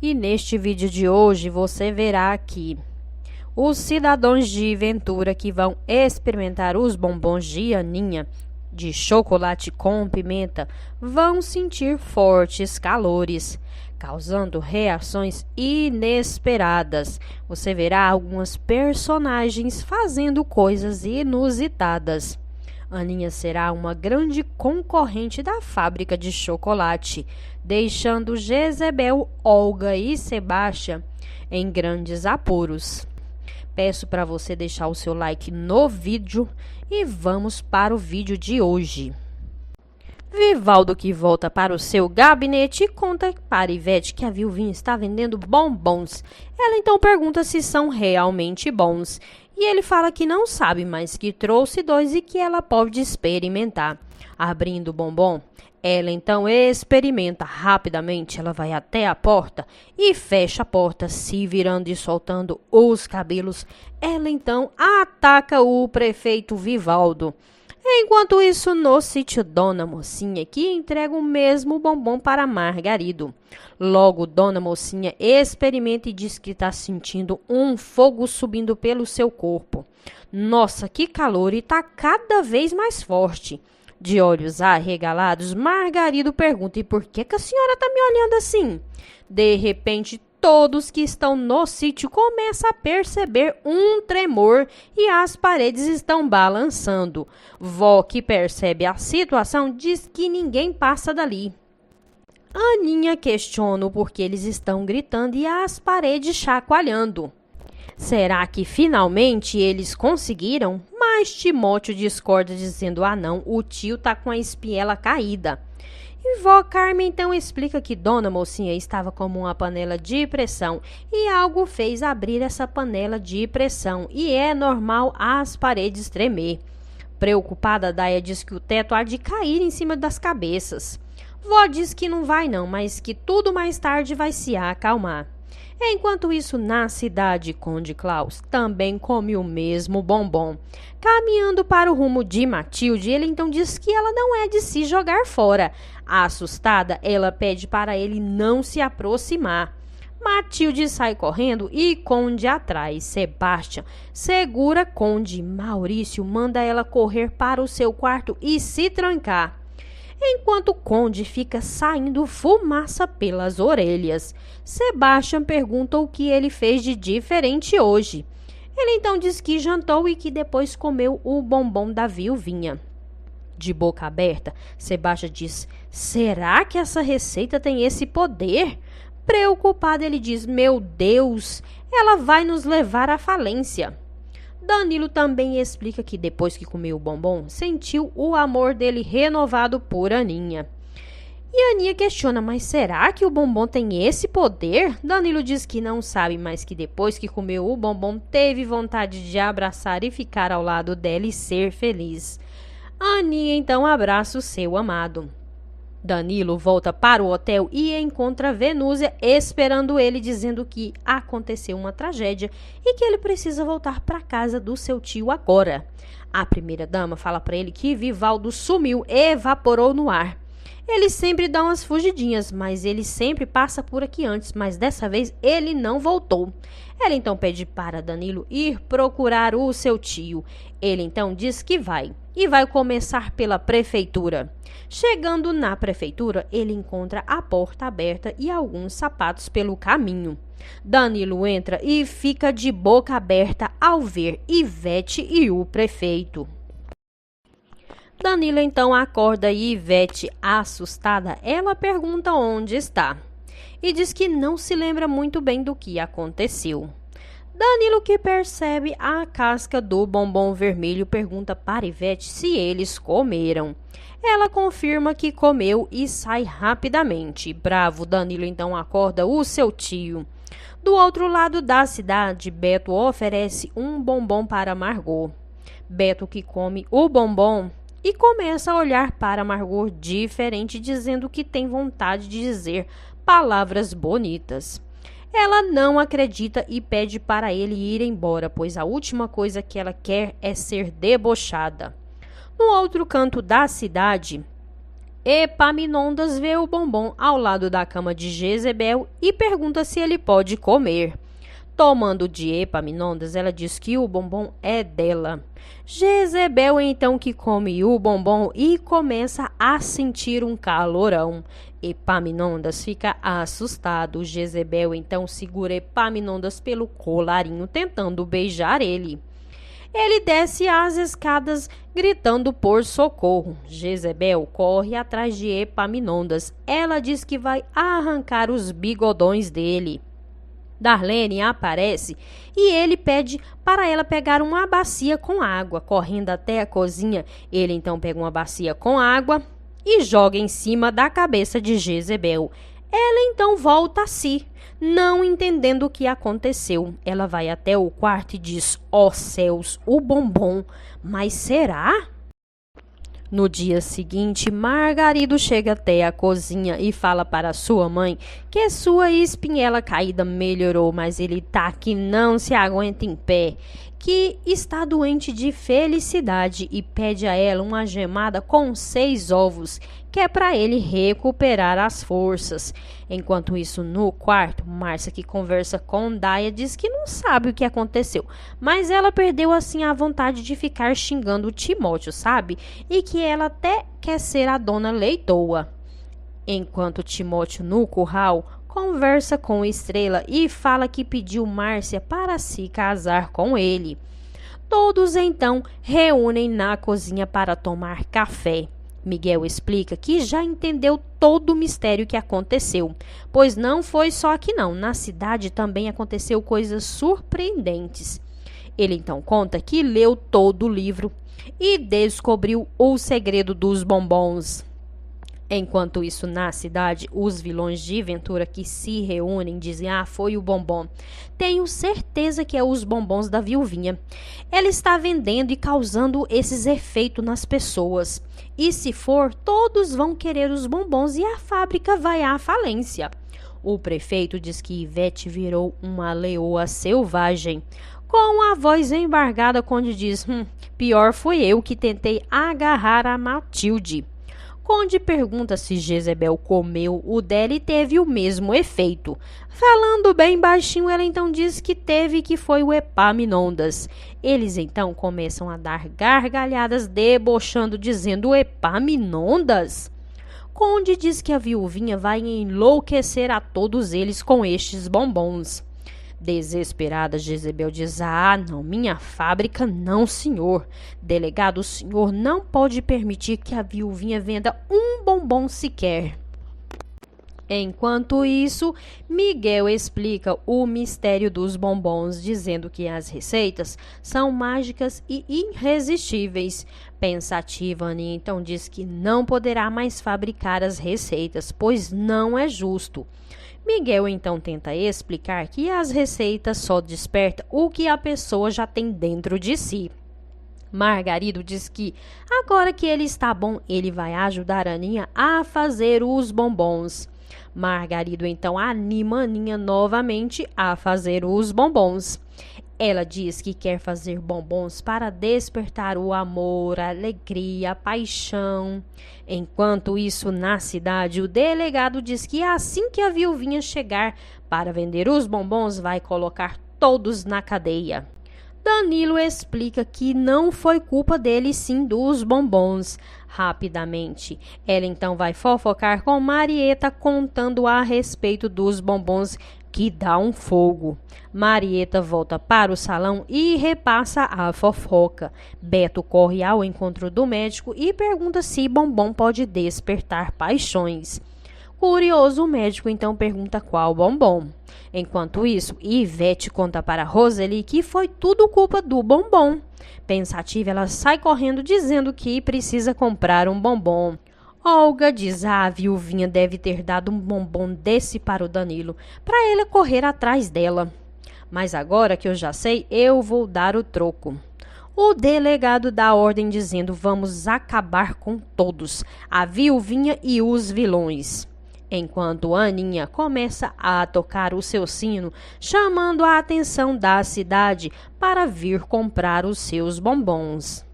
E neste vídeo de hoje você verá que os cidadãos de Ventura que vão experimentar os bombons de Aninha de chocolate com pimenta vão sentir fortes calores, causando reações inesperadas. Você verá algumas personagens fazendo coisas inusitadas. Aninha será uma grande concorrente da fábrica de chocolate, deixando Jezebel, Olga e Sebastião em grandes apuros. Peço para você deixar o seu like no vídeo e vamos para o vídeo de hoje. Vivaldo, que volta para o seu gabinete, conta para Ivete que a Vilvinha está vendendo bombons. Ela então pergunta se são realmente bons. E ele fala que não sabe, mas que trouxe dois e que ela pode experimentar. Abrindo o bombom, ela então experimenta rapidamente. Ela vai até a porta e fecha a porta, se virando e soltando os cabelos. Ela então ataca o prefeito Vivaldo. Enquanto isso, no sítio Dona Mocinha, que entrega o mesmo bombom para Margarido. Logo, Dona Mocinha experimenta e diz que está sentindo um fogo subindo pelo seu corpo. Nossa, que calor! E está cada vez mais forte. De olhos arregalados, Margarido pergunta: e por que a senhora está me olhando assim? De repente, todos que estão no sítio começam a perceber um tremor e as paredes estão balançando. Vó, que percebe a situação, diz que ninguém passa dali. Aninha questiona o porquê eles estão gritando e as paredes chacoalhando. Será que finalmente eles conseguiram? Mas Timóteo discorda, dizendo: ah não, o tio tá com a espiela caída. E vó Carmen então explica que Dona Mocinha estava como uma panela de pressão e algo fez abrir essa panela de pressão e é normal as paredes tremer. Preocupada, Daia diz que o teto há de cair em cima das cabeças. Vó diz que não vai não, mas que tudo mais tarde vai se acalmar. Enquanto isso, na cidade, Conde Klaus também come o mesmo bombom. Caminhando para o rumo de Matilde, ele então diz que ela não é de se jogar fora. Assustada, ela pede para ele não se aproximar. Matilde sai correndo e Conde atrás. Sebastião segura Conde. Maurício manda ela correr para o seu quarto e se trancar. Enquanto Conde fica saindo fumaça pelas orelhas. Sebastião pergunta o que ele fez de diferente hoje. Ele então diz que jantou e que depois comeu o bombom da Vilvinha. De boca aberta, Sebastião diz: será que essa receita tem esse poder? Preocupado, ele diz: meu Deus, ela vai nos levar à falência. Danilo também explica que depois que comeu o bombom, sentiu o amor dele renovado por Aninha. E Aninha questiona: mas será que o bombom tem esse poder? Danilo diz que não sabe, mas que depois que comeu o bombom, teve vontade de abraçar e ficar ao lado dela e ser feliz. Aninha então abraça o seu amado. Danilo volta para o hotel e encontra Venúzia esperando ele, dizendo que aconteceu uma tragédia e que ele precisa voltar para casa do seu tio agora. A primeira-dama fala para ele que Vivaldo sumiu e evaporou no ar. Ele sempre dá umas fugidinhas, mas ele sempre passa por aqui antes, mas dessa vez ele não voltou. Ela então pede para Danilo ir procurar o seu tio. Ele então diz que vai e vai começar pela prefeitura. Chegando na prefeitura, ele encontra a porta aberta e alguns sapatos pelo caminho. Danilo entra e fica de boca aberta ao ver Ivete e o prefeito. Danilo então acorda e Ivete, assustada, ela pergunta onde está e diz que não se lembra muito bem do que aconteceu. Danilo, que percebe a casca do bombom vermelho, pergunta para Ivete se eles comeram. Ela confirma que comeu e sai rapidamente. Bravo, Danilo então acorda o seu tio. Do outro lado da cidade, Beto oferece um bombom para Margot. Beto, que come o bombom e começa a olhar para Margot diferente, dizendo que tem vontade de dizer palavras bonitas. Ela não acredita e pede para ele ir embora, pois a última coisa que ela quer é ser debochada. No outro canto da cidade, Epaminondas vê o bombom ao lado da cama de Jezebel e pergunta se ele pode comer. Tomando de Epaminondas, ela diz que o bombom é dela. Jezebel então que come o bombom e começa a sentir um calorão. Epaminondas fica assustado. Jezebel então segura Epaminondas pelo colarinho, tentando beijar ele. Ele desce as escadas gritando por socorro. Jezebel corre atrás de Epaminondas. Ela diz que vai arrancar os bigodões dele. Darlene aparece e ele pede para ela pegar uma bacia com água. Correndo até a cozinha, ele então pega uma bacia com água e joga em cima da cabeça de Jezebel. Ela então volta a si, não entendendo o que aconteceu. Ela vai até o quarto e diz: ó céus, o bombom, mas será? No dia seguinte, Margarido chega até a cozinha e fala para sua mãe que sua espinhela caída melhorou, mas ele tá que não se aguenta em pé, que está doente de felicidade e pede a ela uma gemada com 6 ovos, que é para ele recuperar as forças. Enquanto isso, no quarto, Márcia, que conversa com Daia, diz que não sabe o que aconteceu, mas ela perdeu assim a vontade de ficar xingando o Timóteo, sabe? E que ela até quer ser a dona Leitoa. Enquanto Timóteo, no curral, conversa com Estrela e fala que pediu Márcia para se casar com ele. Todos então reúnem na cozinha para tomar café. Miguel explica que já entendeu todo o mistério que aconteceu, pois não foi só aqui não, na cidade também aconteceu coisas surpreendentes. Ele então conta que leu todo o livro e descobriu o segredo dos bombons. Enquanto isso, na cidade, os vilões de Ventura que se reúnem dizem: ah, foi o bombom. Tenho certeza que é os bombons da viuvinha. Ela está vendendo e causando esses efeitos nas pessoas. E se for, todos vão querer os bombons e a fábrica vai à falência. O prefeito diz que Ivete virou uma leoa selvagem. Com a voz embargada, Conde diz: pior foi eu que tentei agarrar a Matilde. Conde pergunta se Jezebel comeu o dela e teve o mesmo efeito. Falando bem baixinho, ela então diz que teve, que foi o Epaminondas. Eles então começam a dar gargalhadas, debochando, dizendo: Epaminondas? Conde diz que a viuvinha vai enlouquecer a todos eles com estes bombons. Desesperada, Jezebel diz: ah, não, minha fábrica não, senhor. Delegado, o senhor não pode permitir que a viuvinha venda um bombom sequer. Enquanto isso, Miguel explica o mistério dos bombons, dizendo que as receitas são mágicas e irresistíveis. Pensativa, Aninha então diz que não poderá mais fabricar as receitas, pois não é justo. Miguel então tenta explicar que as receitas só despertam o que a pessoa já tem dentro de si. Margarido diz que agora que ele está bom, ele vai ajudar Aninha a fazer os bombons. Margarido então anima Aninha novamente a fazer os bombons. Ela diz que quer fazer bombons para despertar o amor, a alegria, a paixão. Enquanto isso, na cidade, o delegado diz que assim que a viuvinha chegar para vender os bombons, vai colocar todos na cadeia. Danilo explica que não foi culpa dele, sim dos bombons. Rapidamente, ela então vai fofocar com Marieta, contando a respeito dos bombons, que dá um fogo. Marieta volta para o salão e repassa a fofoca. Beto corre ao encontro do médico e pergunta se bombom pode despertar paixões. Curioso, o médico então pergunta qual bombom. Enquanto isso, Ivete conta para Roseli que foi tudo culpa do bombom. Pensativa, ela sai correndo dizendo que precisa comprar um bombom. Olga diz: a viuvinha deve ter dado um bombom desse para o Danilo, para ele correr atrás dela. Mas agora que eu já sei, eu vou dar o troco. O delegado dá ordem dizendo: vamos acabar com todos, a viuvinha e os vilões. Enquanto Aninha começa a tocar o seu sino, chamando a atenção da cidade para vir comprar os seus bombons.